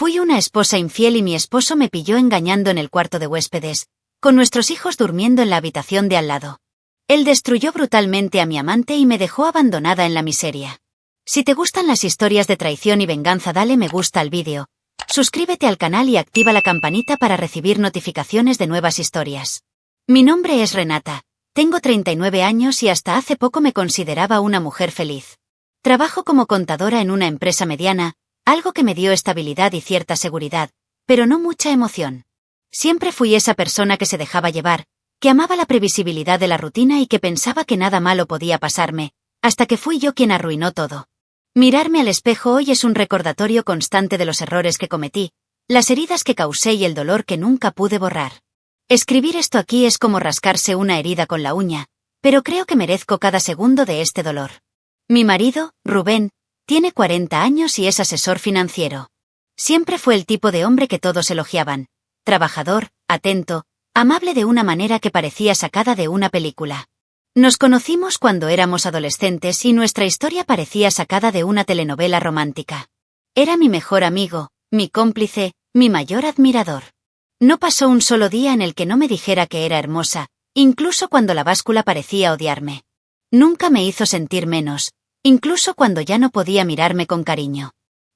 Fui una esposa infiel y mi esposo me pilló engañando en el cuarto de huéspedes, con nuestros hijos durmiendo en la habitación de al lado. Él destruyó brutalmente a mi amante y me dejó abandonada en la miseria. Si te gustan las historias de traición y venganza, dale me gusta al vídeo, suscríbete al canal y activa la campanita para recibir notificaciones de nuevas historias. Mi nombre es Renata, tengo 39 años y hasta hace poco me consideraba una mujer feliz. Trabajo como contadora en una empresa mediana, algo que me dio estabilidad y cierta seguridad, pero no mucha emoción. Siempre fui esa persona que se dejaba llevar, que amaba la previsibilidad de la rutina y que pensaba que nada malo podía pasarme, hasta que fui yo quien arruinó todo. Mirarme al espejo hoy es un recordatorio constante de los errores que cometí, las heridas que causé y el dolor que nunca pude borrar. Escribir esto aquí es como rascarse una herida con la uña, pero creo que merezco cada segundo de este dolor. Mi marido, Rubén, tiene 40 años y es asesor financiero. Siempre fue el tipo de hombre que todos elogiaban, trabajador, atento, amable de una manera que parecía sacada de una película. Nos conocimos cuando éramos adolescentes y nuestra historia parecía sacada de una telenovela romántica. Era mi mejor amigo, mi cómplice, mi mayor admirador. No pasó un solo día en el que no me dijera que era hermosa, incluso cuando la báscula parecía odiarme. Nunca me hizo sentir menos, incluso cuando ya no podía mirarme con cariño.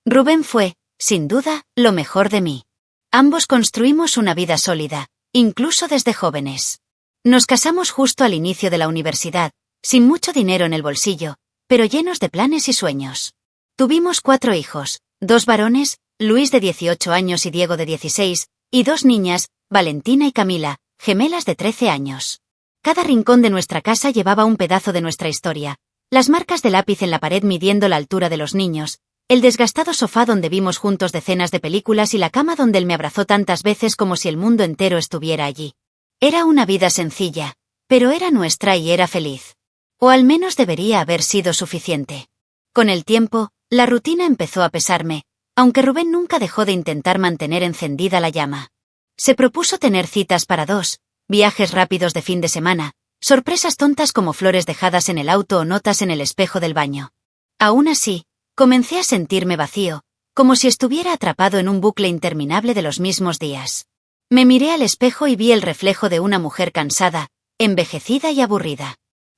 Rubén fue, sin duda, lo mejor de mí. Ambos construimos una vida sólida, incluso desde jóvenes. Nos casamos justo al inicio de la universidad, sin mucho dinero en el bolsillo, pero llenos de planes y sueños. Tuvimos 4 hijos, 2 varones, Luis de 18 años y Diego de 16, y 2 niñas, Valentina y Camila, gemelas de 13 años. Cada rincón de nuestra casa llevaba un pedazo de nuestra historia, las marcas de lápiz en la pared midiendo la altura de los niños, el desgastado sofá donde vimos juntos decenas de películas y la cama donde él me abrazó tantas veces como si el mundo entero estuviera allí. Era una vida sencilla, pero era nuestra y era feliz. O al menos debería haber sido suficiente. Con el tiempo, la rutina empezó a pesarme, aunque Rubén nunca dejó de intentar mantener encendida la llama. Se propuso tener citas para 2, viajes rápidos de fin de semana, sorpresas tontas como flores dejadas en el auto o notas en el espejo del baño. Aún así, comencé a sentirme vacío, como si estuviera atrapado en un bucle interminable de los mismos días. Me miré al espejo y vi el reflejo de una mujer cansada, envejecida y aburrida.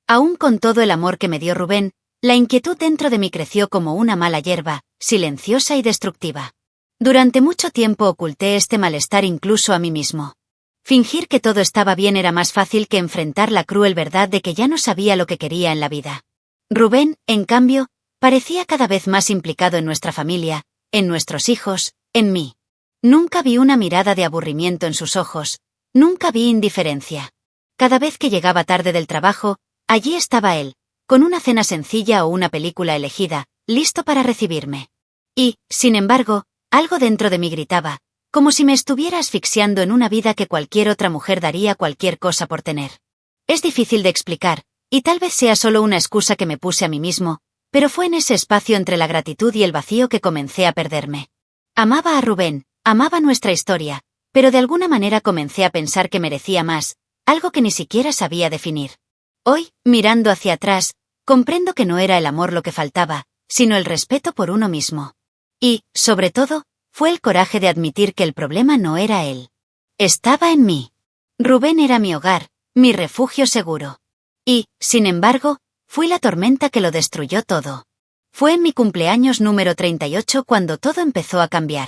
Aún con todo el amor que me dio Rubén, la inquietud dentro de mí creció como una mala hierba, silenciosa y destructiva. Durante mucho tiempo oculté este malestar incluso a mí mismo. Fingir que todo estaba bien era más fácil que enfrentar la cruel verdad de que ya no sabía lo que quería en la vida. Rubén, en cambio, parecía cada vez más implicado en nuestra familia, en nuestros hijos, en mí. Nunca vi una mirada de aburrimiento en sus ojos, nunca vi indiferencia. Cada vez que llegaba tarde del trabajo, allí estaba él, con una cena sencilla o una película elegida, listo para recibirme. Y, sin embargo, algo dentro de mí gritaba, como si me estuviera asfixiando en una vida que cualquier otra mujer daría cualquier cosa por tener. Es difícil de explicar, y tal vez sea solo una excusa que me puse a mí mismo, pero fue en ese espacio entre la gratitud y el vacío que comencé a perderme. Amaba a Rubén, amaba nuestra historia, pero de alguna manera comencé a pensar que merecía más, algo que ni siquiera sabía definir. Hoy, mirando hacia atrás, comprendo que no era el amor lo que faltaba, sino el respeto por uno mismo. Y, sobre todo, fue el coraje de admitir que el problema no era él. Estaba en mí. Rubén era mi hogar, mi refugio seguro. Y, sin embargo, fui la tormenta que lo destruyó todo. Fue en mi cumpleaños número 38 cuando todo empezó a cambiar.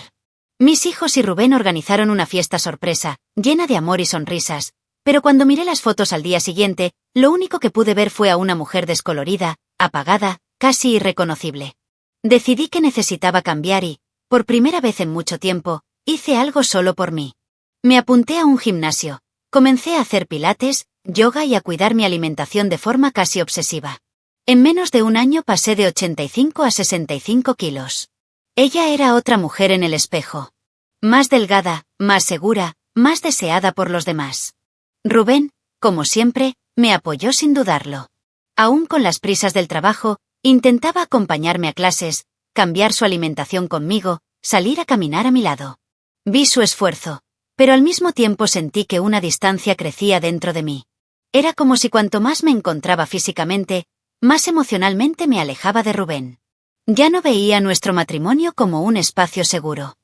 Mis hijos y Rubén organizaron una fiesta sorpresa, llena de amor y sonrisas, pero cuando miré las fotos al día siguiente, lo único que pude ver fue a una mujer descolorida, apagada, casi irreconocible. Decidí que necesitaba cambiar y, por primera vez en mucho tiempo, hice algo solo por mí. Me apunté a un gimnasio, comencé a hacer pilates, yoga y a cuidar mi alimentación de forma casi obsesiva. En menos de un año pasé de 85 a 65 kilos. Ella era otra mujer en el espejo. Más delgada, más segura, más deseada por los demás. Rubén, como siempre, me apoyó sin dudarlo. Aún con las prisas del trabajo, intentaba acompañarme a clases, cambiar su alimentación conmigo, salir a caminar a mi lado. Vi su esfuerzo, pero al mismo tiempo sentí que una distancia crecía dentro de mí. Era como si cuanto más me encontraba físicamente, más emocionalmente me alejaba de Rubén. Ya no veía nuestro matrimonio como un espacio seguro.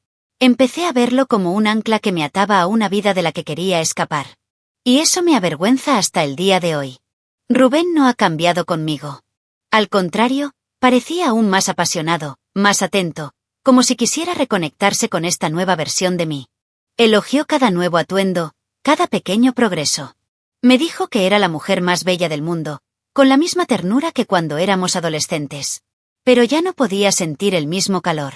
Empecé a verlo como un ancla que me ataba a una vida de la que quería escapar. Y eso me avergüenza hasta el día de hoy. Rubén no ha cambiado conmigo. Al contrario, parecía aún más apasionado, más atento, como si quisiera reconectarse con esta nueva versión de mí. Elogió cada nuevo atuendo, cada pequeño progreso. Me dijo que era la mujer más bella del mundo, con la misma ternura que cuando éramos adolescentes. Pero ya no podía sentir el mismo calor.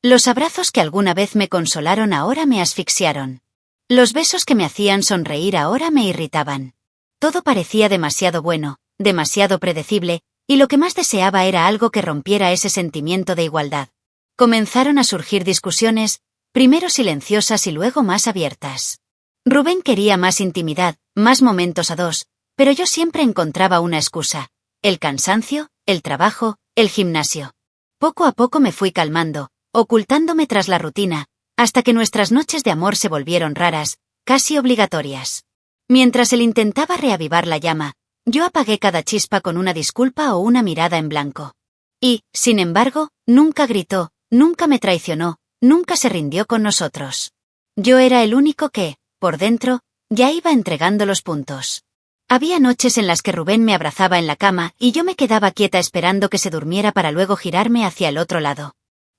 Los abrazos que alguna vez me consolaron ahora me asfixiaron. Los besos que me hacían sonreír ahora me irritaban. Todo parecía demasiado bueno, demasiado predecible, y lo que más deseaba era algo que rompiera ese sentimiento de igualdad. Comenzaron a surgir discusiones, primero silenciosas y luego más abiertas. Rubén quería más intimidad, más momentos a dos, pero yo siempre encontraba una excusa: el cansancio, el trabajo, el gimnasio. Poco a poco me fui calmando, ocultándome tras la rutina, hasta que nuestras noches de amor se volvieron raras, casi obligatorias. Mientras él intentaba reavivar la llama, yo apagué cada chispa con una disculpa o una mirada en blanco. Y, sin embargo, nunca gritó, nunca me traicionó, nunca se rindió con nosotros. Yo era el único que, por dentro, ya iba entregando los puntos. Había noches en las que Rubén me abrazaba en la cama y yo me quedaba quieta esperando que se durmiera para luego girarme hacia el otro lado.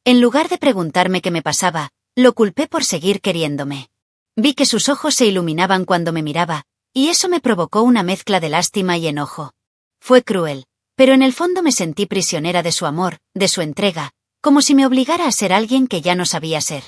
En lugar de preguntarme qué me pasaba, lo culpé por seguir queriéndome. Vi que sus ojos se iluminaban cuando me miraba, y eso me provocó una mezcla de lástima y enojo. Fue cruel, pero en el fondo me sentí prisionera de su amor, de su entrega, como si me obligara a ser alguien que ya no sabía ser.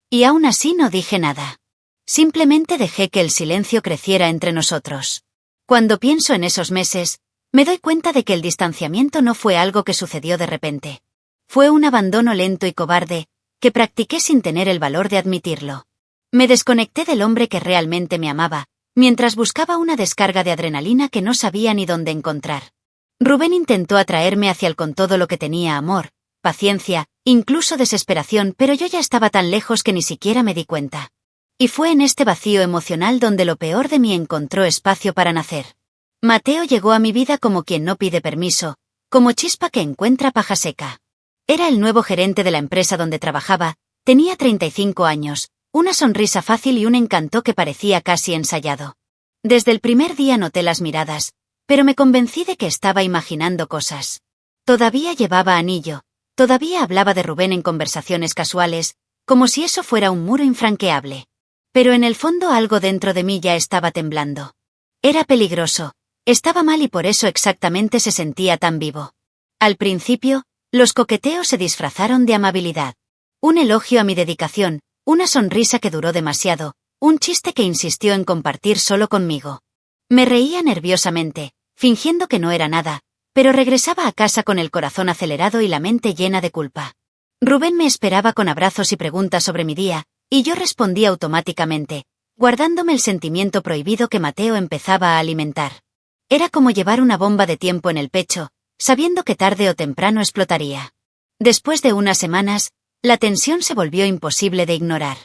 Y aún así no dije nada. Simplemente dejé que el silencio creciera entre nosotros. Cuando pienso en esos meses, me doy cuenta de que el distanciamiento no fue algo que sucedió de repente. Fue un abandono lento y cobarde, que practiqué sin tener el valor de admitirlo. Me desconecté del hombre que realmente me amaba, mientras buscaba una descarga de adrenalina que no sabía ni dónde encontrar. Rubén intentó atraerme hacia él con todo lo que tenía: amor, paciencia, incluso desesperación, pero yo ya estaba tan lejos que ni siquiera me di cuenta. Y fue en este vacío emocional donde lo peor de mí encontró espacio para nacer. Mateo llegó a mi vida como quien no pide permiso, como chispa que encuentra paja seca. Era el nuevo gerente de la empresa donde trabajaba, tenía 35 años, una sonrisa fácil y un encanto que parecía casi ensayado. Desde el primer día noté las miradas, pero me convencí de que estaba imaginando cosas. Todavía llevaba anillo, todavía hablaba de Rubén en conversaciones casuales, como si eso fuera un muro infranqueable. Pero en el fondo algo dentro de mí ya estaba temblando. Era peligroso, estaba mal y por eso exactamente se sentía tan vivo. Al principio, los coqueteos se disfrazaron de amabilidad. Un elogio a mi dedicación, una sonrisa que duró demasiado, un chiste que insistió en compartir solo conmigo. Me reía nerviosamente, fingiendo que no era nada, pero regresaba a casa con el corazón acelerado y la mente llena de culpa. Rubén me esperaba con abrazos y preguntas sobre mi día, y yo respondía automáticamente, guardándome el sentimiento prohibido que Mateo empezaba a alimentar. Era como llevar una bomba de tiempo en el pecho, sabiendo que tarde o temprano explotaría. Después de unas semanas, la tensión se volvió imposible de ignorar.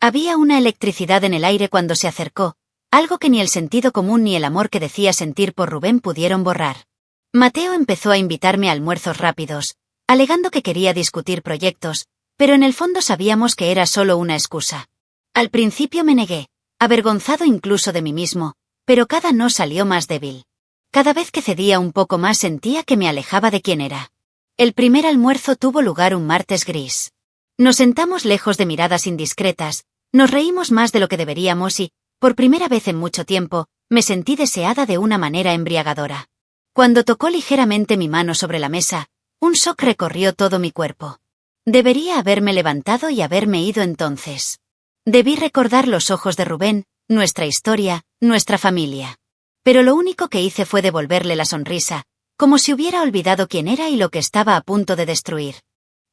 Había una electricidad en el aire cuando se acercó, algo que ni el sentido común ni el amor que decía sentir por Rubén pudieron borrar. Mateo empezó a invitarme a almuerzos rápidos, alegando que quería discutir proyectos, pero en el fondo sabíamos que era solo una excusa. Al principio me negué, avergonzado incluso de mí mismo, pero cada no salió más débil. Cada vez que cedía un poco más sentía que me alejaba de quien era. El primer almuerzo tuvo lugar un martes gris. Nos sentamos lejos de miradas indiscretas, nos reímos más de lo que deberíamos y, por primera vez en mucho tiempo, me sentí deseada de una manera embriagadora. Cuando tocó ligeramente mi mano sobre la mesa, un shock recorrió todo mi cuerpo. Debería haberme levantado y haberme ido entonces. Debí recordar los ojos de Rubén, nuestra historia, nuestra familia. Pero lo único que hice fue devolverle la sonrisa, como si hubiera olvidado quién era y lo que estaba a punto de destruir.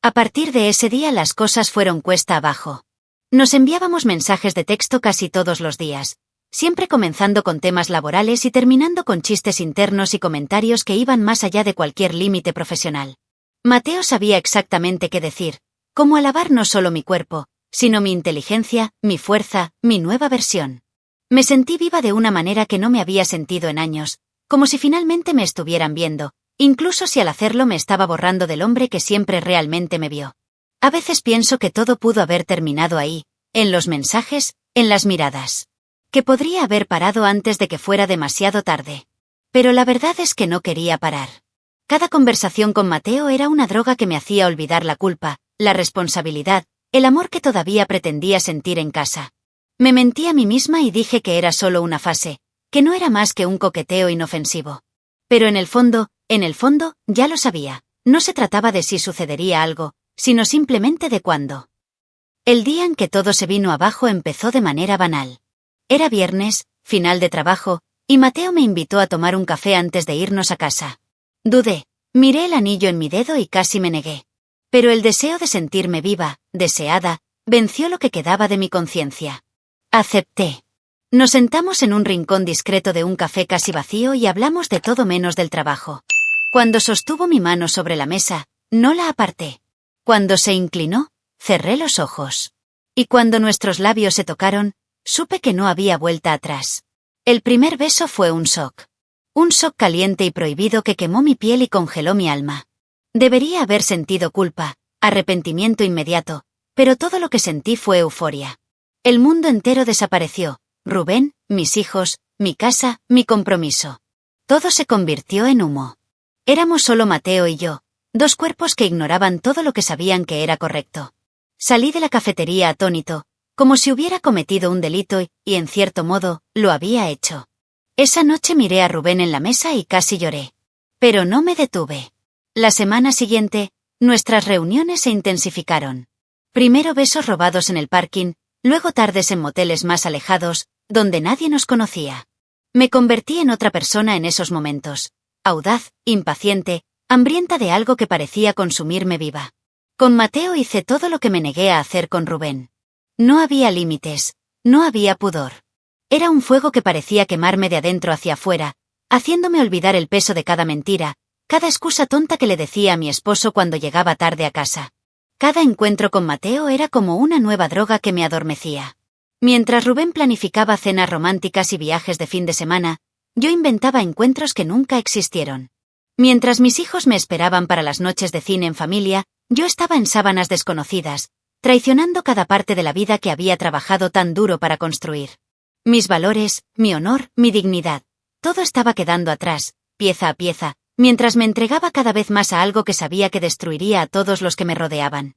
A partir de ese día las cosas fueron cuesta abajo. Nos enviábamos mensajes de texto casi todos los días, siempre comenzando con temas laborales y terminando con chistes internos y comentarios que iban más allá de cualquier límite profesional. Mateo sabía exactamente qué decir, cómo alabar no solo mi cuerpo, sino mi inteligencia, mi fuerza, mi nueva versión. Me sentí viva de una manera que no me había sentido en años, como si finalmente me estuvieran viendo, incluso si al hacerlo me estaba borrando del hombre que siempre realmente me vio. A veces pienso que todo pudo haber terminado ahí, en los mensajes, en las miradas. Que podría haber parado antes de que fuera demasiado tarde. Pero la verdad es que no quería parar. Cada conversación con Mateo era una droga que me hacía olvidar la culpa, la responsabilidad, el amor que todavía pretendía sentir en casa. Me mentí a mí misma y dije que era solo una fase, que no era más que un coqueteo inofensivo. Pero en el fondo, ya lo sabía. No se trataba de si sucedería algo, sino simplemente de cuándo. El día en que todo se vino abajo empezó de manera banal. Era viernes, final de trabajo, y Mateo me invitó a tomar un café antes de irnos a casa. Dudé, miré el anillo en mi dedo y casi me negué. Pero el deseo de sentirme viva, deseada, venció lo que quedaba de mi conciencia. Acepté. Nos sentamos en un rincón discreto de un café casi vacío y hablamos de todo menos del trabajo. Cuando sostuvo mi mano sobre la mesa, no la aparté. Cuando se inclinó, cerré los ojos. Y cuando nuestros labios se tocaron, supe que no había vuelta atrás. El primer beso fue un shock. Un shock caliente y prohibido que quemó mi piel y congeló mi alma. Debería haber sentido culpa, arrepentimiento inmediato, pero todo lo que sentí fue euforia. El mundo entero desapareció, Rubén, mis hijos, mi casa, mi compromiso. Todo se convirtió en humo. Éramos solo Mateo y yo, dos cuerpos que ignoraban todo lo que sabían que era correcto. Salí de la cafetería atónito, como si hubiera cometido un delito y, en cierto modo, lo había hecho. Esa noche miré a Rubén en la mesa y casi lloré. Pero no me detuve. La semana siguiente, nuestras reuniones se intensificaron. Primero besos robados en el parking, luego tardes en moteles más alejados, donde nadie nos conocía. Me convertí en otra persona en esos momentos. Audaz, impaciente, hambrienta de algo que parecía consumirme viva. Con Mateo hice todo lo que me negué a hacer con Rubén. No había límites, no había pudor. Era un fuego que parecía quemarme de adentro hacia afuera, haciéndome olvidar el peso de cada mentira, cada excusa tonta que le decía a mi esposo cuando llegaba tarde a casa. Cada encuentro con Mateo era como una nueva droga que me adormecía. Mientras Rubén planificaba cenas románticas y viajes de fin de semana, yo inventaba encuentros que nunca existieron. Mientras mis hijos me esperaban para las noches de cine en familia, yo estaba en sábanas desconocidas, traicionando cada parte de la vida que había trabajado tan duro para construir. Mis valores, mi honor, mi dignidad, todo estaba quedando atrás, pieza a pieza, mientras me entregaba cada vez más a algo que sabía que destruiría a todos los que me rodeaban.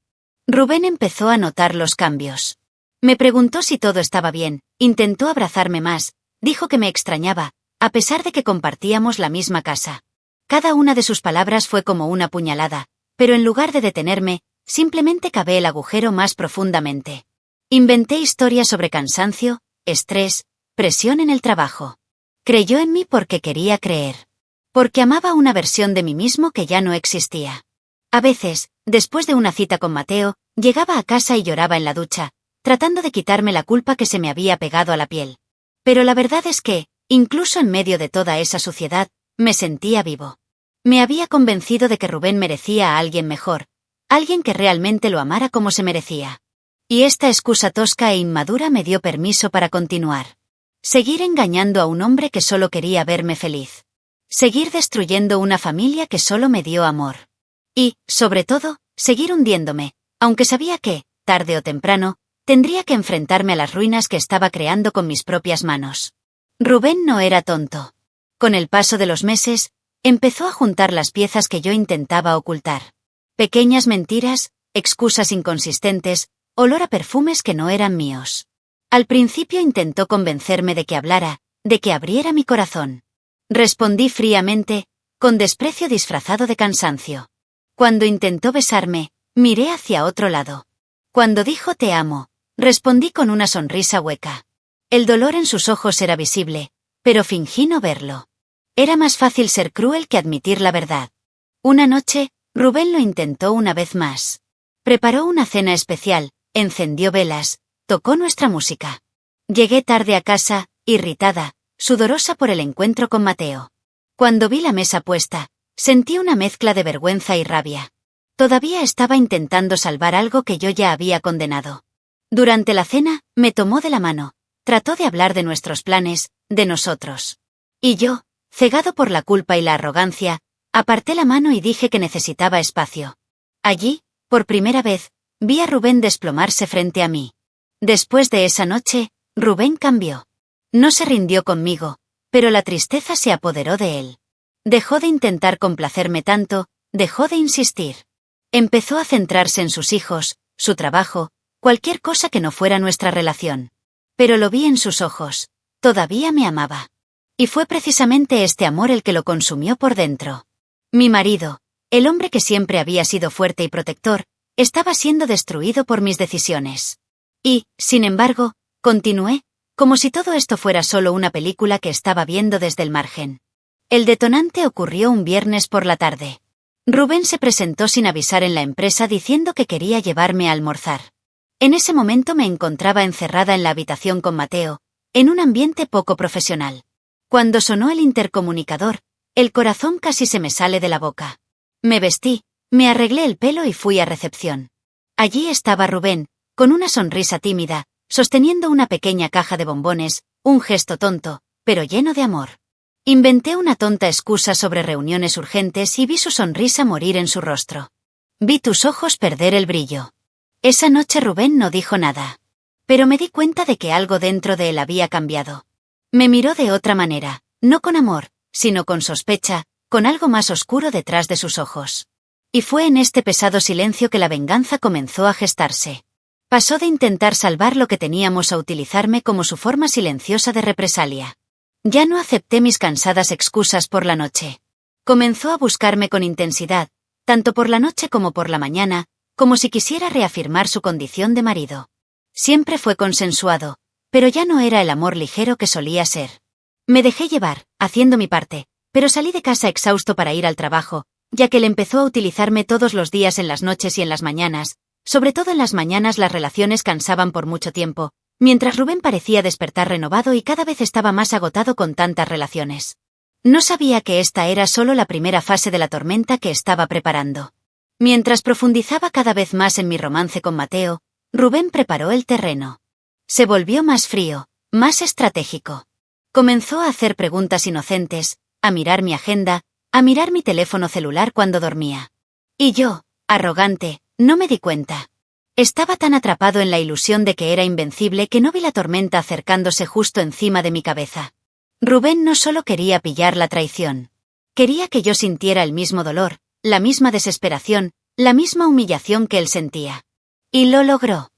Rubén empezó a notar los cambios. Me preguntó si todo estaba bien, intentó abrazarme más, dijo que me extrañaba, a pesar de que compartíamos la misma casa. Cada una de sus palabras fue como una puñalada, pero en lugar de detenerme, simplemente cavé el agujero más profundamente. Inventé historias sobre cansancio, estrés, presión en el trabajo. Creyó en mí porque quería creer. Porque amaba una versión de mí mismo que ya no existía. A veces, después de una cita con Mateo, llegaba a casa y lloraba en la ducha, tratando de quitarme la culpa que se me había pegado a la piel. Pero la verdad es que, incluso en medio de toda esa suciedad, me sentía vivo. Me había convencido de que Rubén merecía a alguien mejor, alguien que realmente lo amara como se merecía. Y esta excusa tosca e inmadura me dio permiso para continuar. Seguir engañando a un hombre que solo quería verme feliz. Seguir destruyendo una familia que solo me dio amor. Y, sobre todo, seguir hundiéndome, aunque sabía que, tarde o temprano, tendría que enfrentarme a las ruinas que estaba creando con mis propias manos. Rubén no era tonto. Con el paso de los meses, empezó a juntar las piezas que yo intentaba ocultar. Pequeñas mentiras, excusas inconsistentes, olor a perfumes que no eran míos. Al principio intentó convencerme de que hablara, de que abriera mi corazón. Respondí fríamente, con desprecio disfrazado de cansancio. Cuando intentó besarme, miré hacia otro lado. Cuando dijo te amo, respondí con una sonrisa hueca. El dolor en sus ojos era visible, pero fingí no verlo. Era más fácil ser cruel que admitir la verdad. Una noche, Rubén lo intentó una vez más. Preparó una cena especial, encendió velas, tocó nuestra música. Llegué tarde a casa, irritada, sudorosa por el encuentro con Mateo. Cuando vi la mesa puesta, sentí una mezcla de vergüenza y rabia. Todavía estaba intentando salvar algo que yo ya había condenado. Durante la cena, me tomó de la mano, trató de hablar de nuestros planes, de nosotros. Y yo, cegado por la culpa y la arrogancia, aparté la mano y dije que necesitaba espacio. Allí, por primera vez, Vi a Rubén desplomarse frente a mí. Después de esa noche, Rubén cambió. No se rindió conmigo, pero la tristeza se apoderó de él. Dejó de intentar complacerme tanto, dejó de insistir. Empezó a centrarse en sus hijos, su trabajo, cualquier cosa que no fuera nuestra relación. Pero lo vi en sus ojos, todavía me amaba. Y fue precisamente este amor el que lo consumió por dentro. Mi marido, el hombre que siempre había sido fuerte y protector, estaba siendo destruido por mis decisiones. Y, sin embargo, continué, como si todo esto fuera solo una película que estaba viendo desde el margen. El detonante ocurrió un viernes por la tarde. Rubén se presentó sin avisar en la empresa diciendo que quería llevarme a almorzar. En ese momento me encontraba encerrada en la habitación con Mateo, en un ambiente poco profesional. Cuando sonó el intercomunicador, el corazón casi se me sale de la boca. Me vestí, me arreglé el pelo y fui a recepción. Allí estaba Rubén, con una sonrisa tímida, sosteniendo una pequeña caja de bombones, un gesto tonto, pero lleno de amor. Inventé una tonta excusa sobre reuniones urgentes y vi su sonrisa morir en su rostro. Vi tus ojos perder el brillo. Esa noche Rubén no dijo nada. Pero me di cuenta de que algo dentro de él había cambiado. Me miró de otra manera, no con amor, sino con sospecha, con algo más oscuro detrás de sus ojos. Y fue en este pesado silencio que la venganza comenzó a gestarse. Pasó de intentar salvar lo que teníamos a utilizarme como su forma silenciosa de represalia. Ya no acepté mis cansadas excusas por la noche. Comenzó a buscarme con intensidad, tanto por la noche como por la mañana, como si quisiera reafirmar su condición de marido. Siempre fue consensuado, pero ya no era el amor ligero que solía ser. Me dejé llevar, haciendo mi parte, pero salí de casa exhausto para ir al trabajo, ya que él empezó a utilizarme todos los días en las noches y en las mañanas. Sobre todo en las mañanas las relaciones cansaban por mucho tiempo, mientras Rubén parecía despertar renovado y cada vez estaba más agotado con tantas relaciones. No sabía que esta era solo la primera fase de la tormenta que estaba preparando. Mientras profundizaba cada vez más en mi romance con Mateo, Rubén preparó el terreno. Se volvió más frío, más estratégico. Comenzó a hacer preguntas inocentes, a mirar mi agenda, a mirar mi teléfono celular cuando dormía. Y yo, arrogante, no me di cuenta. Estaba tan atrapado en la ilusión de que era invencible que no vi la tormenta acercándose justo encima de mi cabeza. Rubén no solo quería pillar la traición. Quería que yo sintiera el mismo dolor, la misma desesperación, la misma humillación que él sentía. Y lo logró.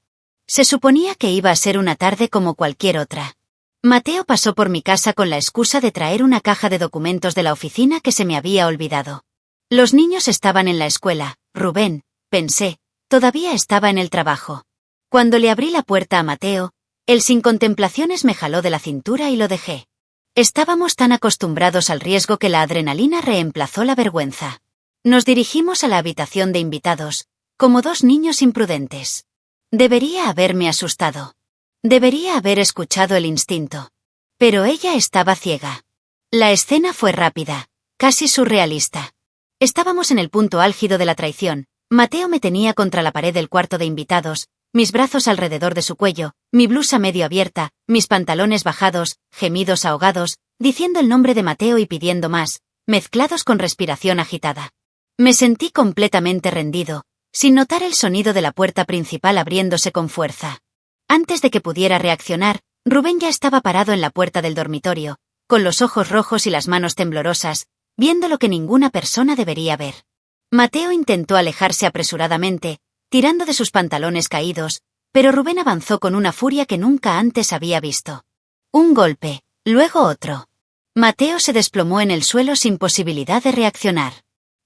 Se suponía que iba a ser una tarde como cualquier otra. Mateo pasó por mi casa con la excusa de traer una caja de documentos de la oficina que se me había olvidado. Los niños estaban en la escuela, Rubén, pensé, todavía estaba en el trabajo. Cuando le abrí la puerta a Mateo, él sin contemplaciones me jaló de la cintura y lo dejé. Estábamos tan acostumbrados al riesgo que la adrenalina reemplazó la vergüenza. Nos dirigimos a la habitación de invitados, como dos niños imprudentes. Debería haberme asustado. Debería haber escuchado el instinto. Pero ella estaba ciega. La escena fue rápida, casi surrealista. Estábamos en el punto álgido de la traición. Mateo me tenía contra la pared del cuarto de invitados, mis brazos alrededor de su cuello, mi blusa medio abierta, mis pantalones bajados, gemidos ahogados, diciendo el nombre de Mateo y pidiendo más, mezclados con respiración agitada. Me sentí completamente rendido, sin notar el sonido de la puerta principal abriéndose con fuerza. Antes de que pudiera reaccionar, Rubén ya estaba parado en la puerta del dormitorio, con los ojos rojos y las manos temblorosas, viendo lo que ninguna persona debería ver. Mateo intentó alejarse apresuradamente, tirando de sus pantalones caídos, pero Rubén avanzó con una furia que nunca antes había visto. Un golpe, luego otro. Mateo se desplomó en el suelo sin posibilidad de reaccionar.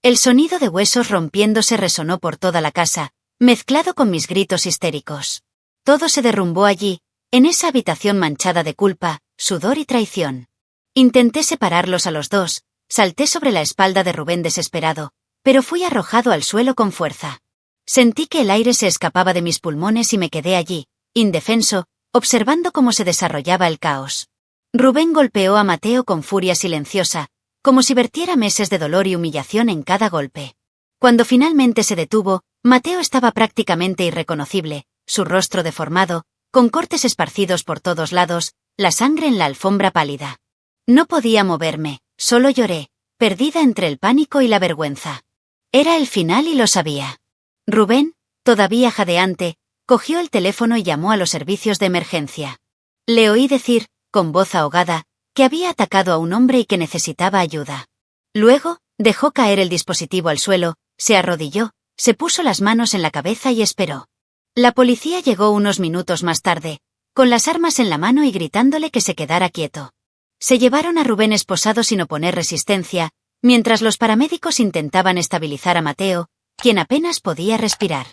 El sonido de huesos rompiéndose resonó por toda la casa, mezclado con mis gritos histéricos. Todo se derrumbó allí, en esa habitación manchada de culpa, sudor y traición. Intenté separarlos a los dos, salté sobre la espalda de Rubén desesperado, pero fui arrojado al suelo con fuerza. Sentí que el aire se escapaba de mis pulmones y me quedé allí, indefenso, observando cómo se desarrollaba el caos. Rubén golpeó a Mateo con furia silenciosa, como si vertiera meses de dolor y humillación en cada golpe. Cuando finalmente se detuvo, Mateo estaba prácticamente irreconocible, su rostro deformado, con cortes esparcidos por todos lados, la sangre en la alfombra pálida. No podía moverme, solo lloré, perdida entre el pánico y la vergüenza. Era el final y lo sabía. Rubén, Todavía jadeante, cogió el teléfono y llamó a los servicios de emergencia. Le oí decir, con voz ahogada, que había atacado a un hombre y que necesitaba ayuda. Luego, dejó caer el dispositivo al suelo, se arrodilló, se puso las manos en la cabeza y esperó. La policía llegó unos minutos más tarde, con las armas en la mano y gritándole que se quedara quieto. Se llevaron a Rubén esposado sin oponer resistencia, mientras los paramédicos intentaban estabilizar a Mateo, quien apenas podía respirar.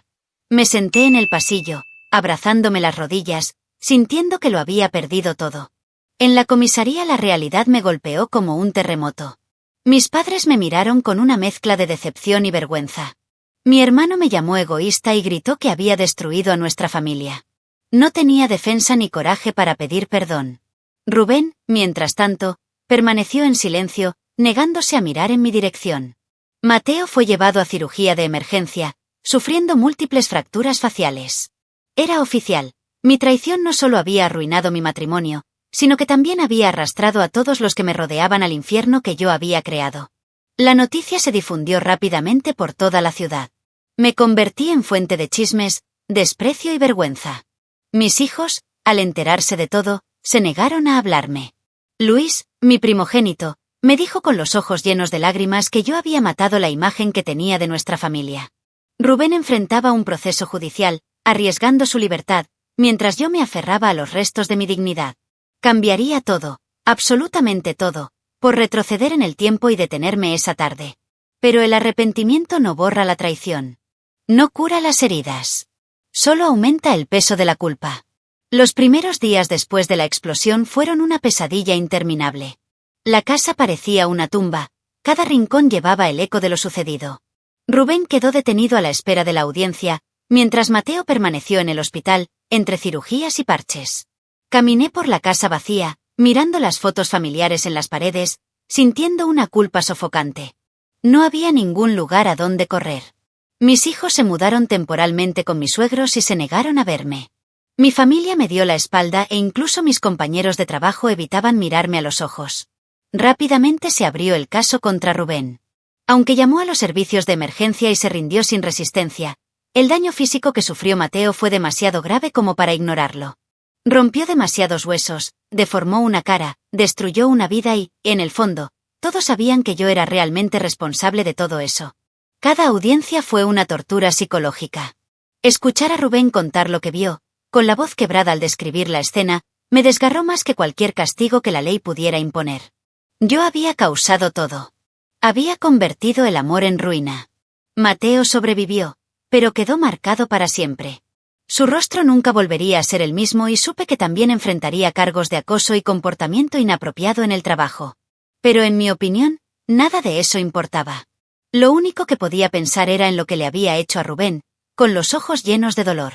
Me senté en el pasillo, abrazándome las rodillas, sintiendo que lo había perdido todo. En la comisaría la realidad me golpeó como un terremoto. Mis padres me miraron con una mezcla de decepción y vergüenza. Mi hermano me llamó egoísta y gritó que había destruido a nuestra familia. No tenía defensa ni coraje para pedir perdón. Rubén, mientras tanto, permaneció en silencio, negándose a mirar en mi dirección. Mateo fue llevado a cirugía de emergencia, sufriendo múltiples fracturas faciales. Era oficial. Mi traición no solo había arruinado mi matrimonio, sino que también había arrastrado a todos los que me rodeaban al infierno que yo había creado. La noticia se difundió rápidamente por toda la ciudad. Me convertí en fuente de chismes, desprecio y vergüenza. Mis hijos, al enterarse de todo, se negaron a hablarme. Luis, mi primogénito, me dijo con los ojos llenos de lágrimas que yo había matado la imagen que tenía de nuestra familia. Rubén enfrentaba un proceso judicial, arriesgando su libertad, mientras yo me aferraba a los restos de mi dignidad. Cambiaría todo, absolutamente todo, por retroceder en el tiempo y detenerme esa tarde. Pero el arrepentimiento no borra la traición. No cura las heridas. Solo aumenta el peso de la culpa. Los primeros días después de la explosión fueron una pesadilla interminable. La casa parecía una tumba, cada rincón llevaba el eco de lo sucedido. Rubén quedó detenido a la espera de la audiencia, mientras Mateo permaneció en el hospital, entre cirugías y parches. Caminé por la casa vacía, mirando las fotos familiares en las paredes, sintiendo una culpa sofocante. No había ningún lugar a donde correr. Mis hijos se mudaron temporalmente con mis suegros y se negaron a verme. Mi familia me dio la espalda e incluso mis compañeros de trabajo evitaban mirarme a los ojos. Rápidamente se abrió el caso contra Rubén. Aunque llamó a los servicios de emergencia y se rindió sin resistencia, el daño físico que sufrió Mateo fue demasiado grave como para ignorarlo. Rompió demasiados huesos, deformó una cara, destruyó una vida y, en el fondo, todos sabían que yo era realmente responsable de todo eso. Cada audiencia fue una tortura psicológica. Escuchar a Rubén contar lo que vio, con la voz quebrada al describir la escena, me desgarró más que cualquier castigo que la ley pudiera imponer. Yo había causado todo. Había convertido el amor en ruina. Mateo sobrevivió, pero quedó marcado para siempre. Su rostro nunca volvería a ser el mismo y supe que también enfrentaría cargos de acoso y comportamiento inapropiado en el trabajo. Pero en mi opinión, nada de eso importaba. Lo único que podía pensar era en lo que le había hecho a Rubén, con los ojos llenos de dolor.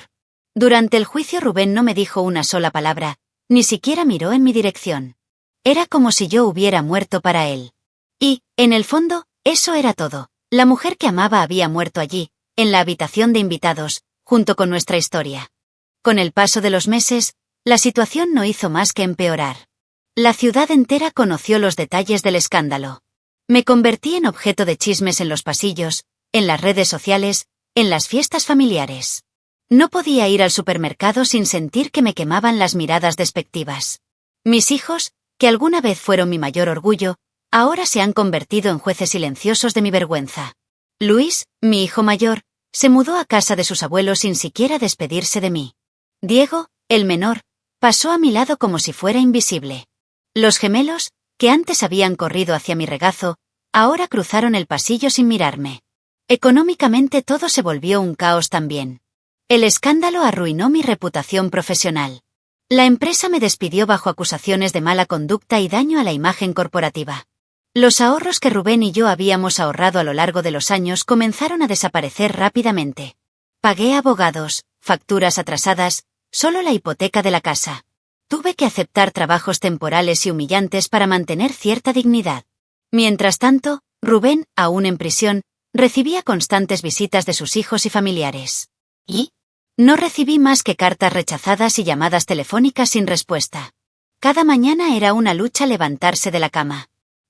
Durante el juicio Rubén no me dijo una sola palabra, ni siquiera miró en mi dirección. Era como si yo hubiera muerto para él. Y, en el fondo, eso era todo. La mujer que amaba había muerto allí, en la habitación de invitados, junto con nuestra historia. Con el paso de los meses, la situación no hizo más que empeorar. La ciudad entera conoció los detalles del escándalo. Me convertí en objeto de chismes en los pasillos, en las redes sociales, en las fiestas familiares. No podía ir al supermercado sin sentir que me quemaban las miradas despectivas. Mis hijos, que alguna vez fueron mi mayor orgullo, ahora se han convertido en jueces silenciosos de mi vergüenza. Luis, mi hijo mayor, se mudó a casa de sus abuelos sin siquiera despedirse de mí. Diego, el menor, pasó a mi lado como si fuera invisible. Los gemelos, que antes habían corrido hacia mi regazo, ahora cruzaron el pasillo sin mirarme. Económicamente todo se volvió un caos también. El escándalo arruinó mi reputación profesional. La empresa me despidió bajo acusaciones de mala conducta y daño a la imagen corporativa. Los ahorros que Rubén y yo habíamos ahorrado a lo largo de los años comenzaron a desaparecer rápidamente. Pagué abogados, facturas atrasadas, solo la hipoteca de la casa. Tuve que aceptar trabajos temporales y humillantes para mantener cierta dignidad. Mientras tanto, Rubén, aún en prisión, recibía constantes visitas de sus hijos y familiares. ¿Y? No recibí más que cartas rechazadas y llamadas telefónicas sin respuesta. Cada mañana era una lucha levantarse de la cama.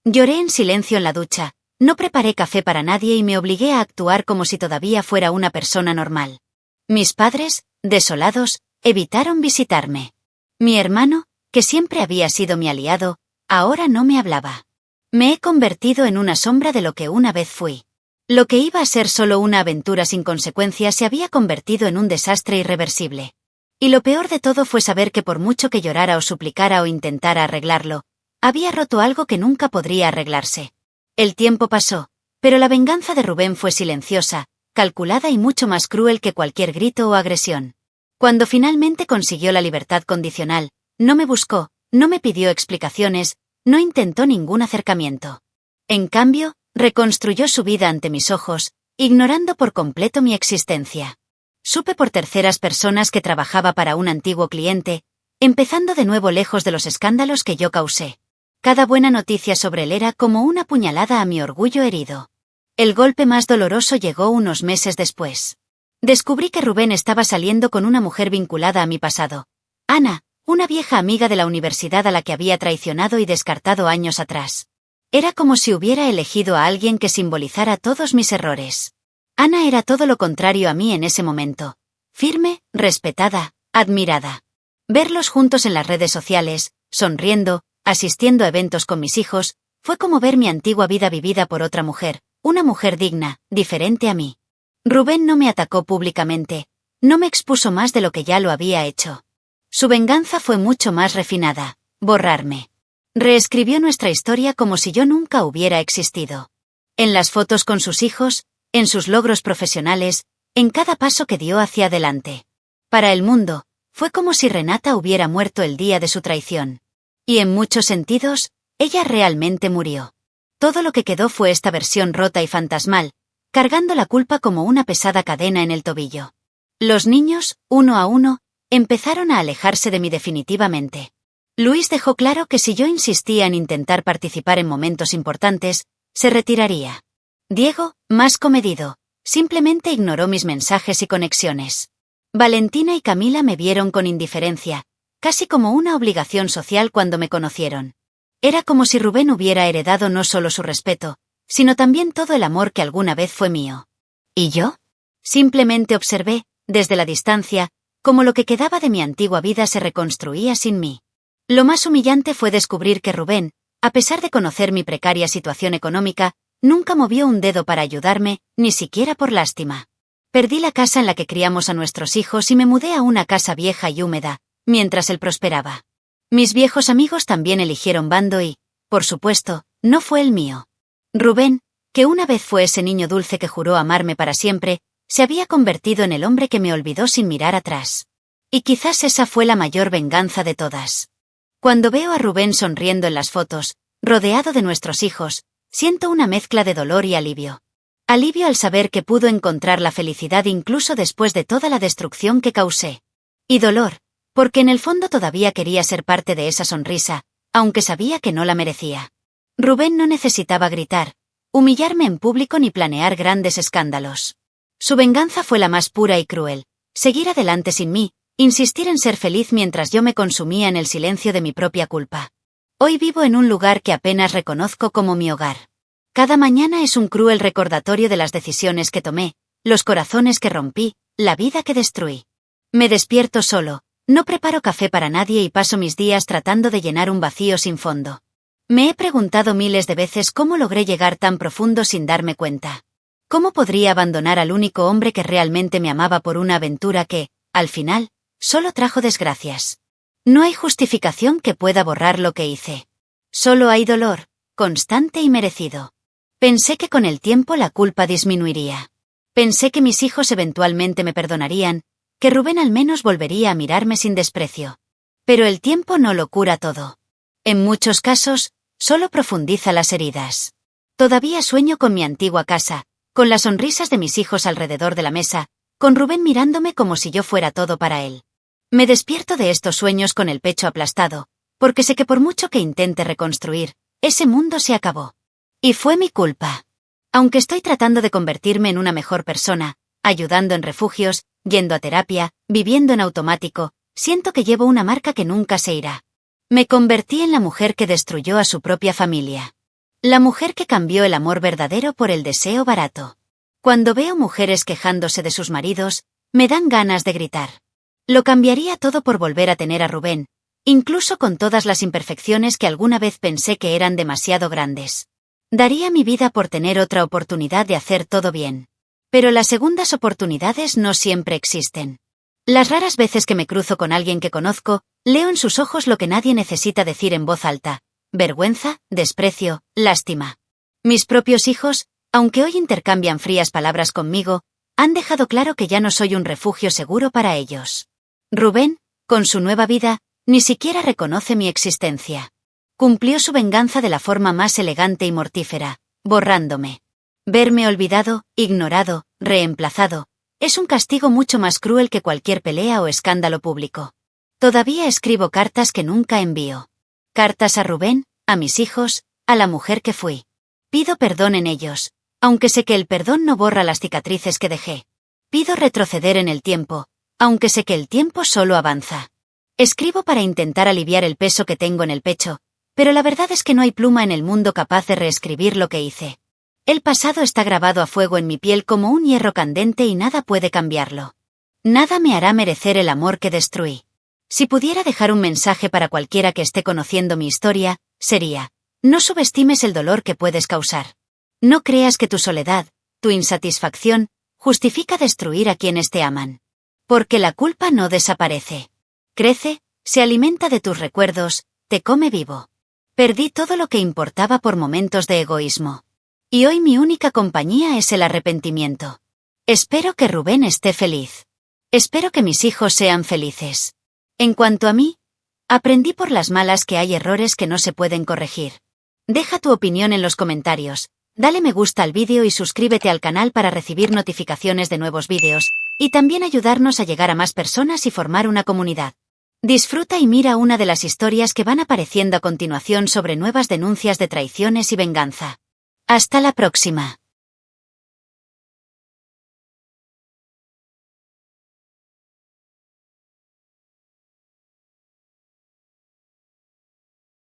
Lloré en silencio en la ducha, no preparé café para nadie y me obligué a actuar como si todavía fuera una persona normal. Mis padres, desolados, evitaron visitarme. Mi hermano, que siempre había sido mi aliado, ahora no me hablaba. Me he convertido en una sombra de lo que una vez fui. Lo que iba a ser solo una aventura sin consecuencias se había convertido en un desastre irreversible. Y lo peor de todo fue saber que por mucho que llorara o suplicara o intentara arreglarlo, había roto algo que nunca podría arreglarse. El tiempo pasó, pero la venganza de Rubén fue silenciosa, calculada y mucho más cruel que cualquier grito o agresión. Cuando finalmente consiguió la libertad condicional, no me buscó, no me pidió explicaciones, no intentó ningún acercamiento. En cambio, reconstruyó su vida ante mis ojos, ignorando por completo mi existencia. Supe por terceras personas que trabajaba para un antiguo cliente, empezando de nuevo lejos de los escándalos que yo causé. Cada buena noticia sobre él era como una puñalada a mi orgullo herido. El golpe más doloroso llegó unos meses después. Descubrí que Rubén estaba saliendo con una mujer vinculada a mi pasado. Ana, una vieja amiga de la universidad a la que había traicionado y descartado años atrás. Era como si hubiera elegido a alguien que simbolizara todos mis errores. Ana era todo lo contrario a mí en ese momento. Firme, respetada, admirada. Verlos juntos en las redes sociales, sonriendo, asistiendo a eventos con mis hijos, fue como ver mi antigua vida vivida por otra mujer, una mujer digna, diferente a mí. Rubén no me atacó públicamente, no me expuso más de lo que ya lo había hecho. Su venganza fue mucho más refinada, borrarme. Reescribió nuestra historia como si yo nunca hubiera existido. En las fotos con sus hijos, en sus logros profesionales, en cada paso que dio hacia adelante. Para el mundo, fue como si Renata hubiera muerto el día de su traición. Y en muchos sentidos, ella realmente murió. Todo lo que quedó fue esta versión rota y fantasmal, cargando la culpa como una pesada cadena en el tobillo. Los niños, uno a uno, empezaron a alejarse de mí definitivamente. Luis dejó claro que si yo insistía en intentar participar en momentos importantes, se retiraría. Diego, más comedido, simplemente ignoró mis mensajes y conexiones. Valentina y Camila me vieron con indiferencia, casi como una obligación social cuando me conocieron. Era como si Rubén hubiera heredado no solo su respeto, sino también todo el amor que alguna vez fue mío. ¿Y yo? Simplemente observé, desde la distancia, cómo lo que quedaba de mi antigua vida se reconstruía sin mí. Lo más humillante fue descubrir que Rubén, a pesar de conocer mi precaria situación económica, nunca movió un dedo para ayudarme, ni siquiera por lástima. Perdí la casa en la que criamos a nuestros hijos y me mudé a una casa vieja y húmeda, mientras él prosperaba. Mis viejos amigos también eligieron bando y, por supuesto, no fue el mío. Rubén, que una vez fue ese niño dulce que juró amarme para siempre, se había convertido en el hombre que me olvidó sin mirar atrás. Y quizás esa fue la mayor venganza de todas. Cuando veo a Rubén sonriendo en las fotos, rodeado de nuestros hijos, siento una mezcla de dolor y alivio. Alivio al saber que pudo encontrar la felicidad incluso después de toda la destrucción que causé. Y dolor, porque en el fondo todavía quería ser parte de esa sonrisa, aunque sabía que no la merecía. Rubén no necesitaba gritar, humillarme en público ni planear grandes escándalos. Su venganza fue la más pura y cruel, seguir adelante sin mí, insistir en ser feliz mientras yo me consumía en el silencio de mi propia culpa. Hoy vivo en un lugar que apenas reconozco como mi hogar. Cada mañana es un cruel recordatorio de las decisiones que tomé, los corazones que rompí, la vida que destruí. Me despierto solo, no preparo café para nadie y paso mis días tratando de llenar un vacío sin fondo. Me he preguntado miles de veces cómo logré llegar tan profundo sin darme cuenta. ¿Cómo podría abandonar al único hombre que realmente me amaba por una aventura que, al final, solo trajo desgracias? No hay justificación que pueda borrar lo que hice. Solo hay dolor, constante y merecido. Pensé que con el tiempo la culpa disminuiría. Pensé que mis hijos eventualmente me perdonarían, que Rubén al menos volvería a mirarme sin desprecio. Pero el tiempo no lo cura todo. En muchos casos, solo profundiza las heridas. Todavía sueño con mi antigua casa, con las sonrisas de mis hijos alrededor de la mesa, con Rubén mirándome como si yo fuera todo para él. Me despierto de estos sueños con el pecho aplastado, porque sé que por mucho que intente reconstruir, ese mundo se acabó. Y fue mi culpa. Aunque estoy tratando de convertirme en una mejor persona, ayudando en refugios, yendo a terapia, viviendo en automático, siento que llevo una marca que nunca se irá. Me convertí en la mujer que destruyó a su propia familia. La mujer que cambió el amor verdadero por el deseo barato. Cuando veo mujeres quejándose de sus maridos, Me dan ganas de gritar. Lo cambiaría todo por volver a tener a Rubén, incluso con todas las imperfecciones que alguna vez pensé que eran demasiado grandes. Daría mi vida por tener otra oportunidad de hacer todo bien. Pero las segundas oportunidades no siempre existen. Las raras veces que me cruzo con alguien que conozco, leo en sus ojos lo que nadie necesita decir en voz alta: vergüenza, desprecio, lástima. Mis propios hijos, aunque hoy intercambian frías palabras conmigo, han dejado claro que ya no soy un refugio seguro para ellos. Rubén, con su nueva vida, ni siquiera reconoce mi existencia. Cumplió su venganza de la forma más elegante y mortífera, borrándome. Verme olvidado, ignorado, reemplazado, es un castigo mucho más cruel que cualquier pelea o escándalo público. Todavía escribo cartas que nunca envío. Cartas a Rubén, a mis hijos, a la mujer que fui. Pido perdón en ellos, aunque sé que el perdón no borra las cicatrices que dejé. Pido retroceder en el tiempo, aunque sé que el tiempo solo avanza. Escribo para intentar aliviar el peso que tengo en el pecho, pero la verdad es que no hay pluma en el mundo capaz de reescribir lo que hice. El pasado está grabado a fuego en mi piel como un hierro candente y nada puede cambiarlo. Nada me hará merecer el amor que destruí. Si pudiera dejar un mensaje para cualquiera que esté conociendo mi historia, sería: no subestimes el dolor que puedes causar. No creas que tu soledad, tu insatisfacción, justifica destruir a quienes te aman. Porque la culpa no desaparece. Crece, se alimenta de tus recuerdos, te come vivo. Perdí todo lo que importaba por momentos de egoísmo. Y hoy mi única compañía es el arrepentimiento. Espero que Rubén esté feliz. Espero que mis hijos sean felices. En cuanto a mí, aprendí por las malas que hay errores que no se pueden corregir. Deja tu opinión en los comentarios, dale me gusta al vídeo y suscríbete al canal para recibir notificaciones de nuevos vídeos, y también ayudarnos a llegar a más personas y formar una comunidad. Disfruta y mira una de las historias que van apareciendo a continuación sobre nuevas denuncias de traiciones y venganza. Hasta la próxima.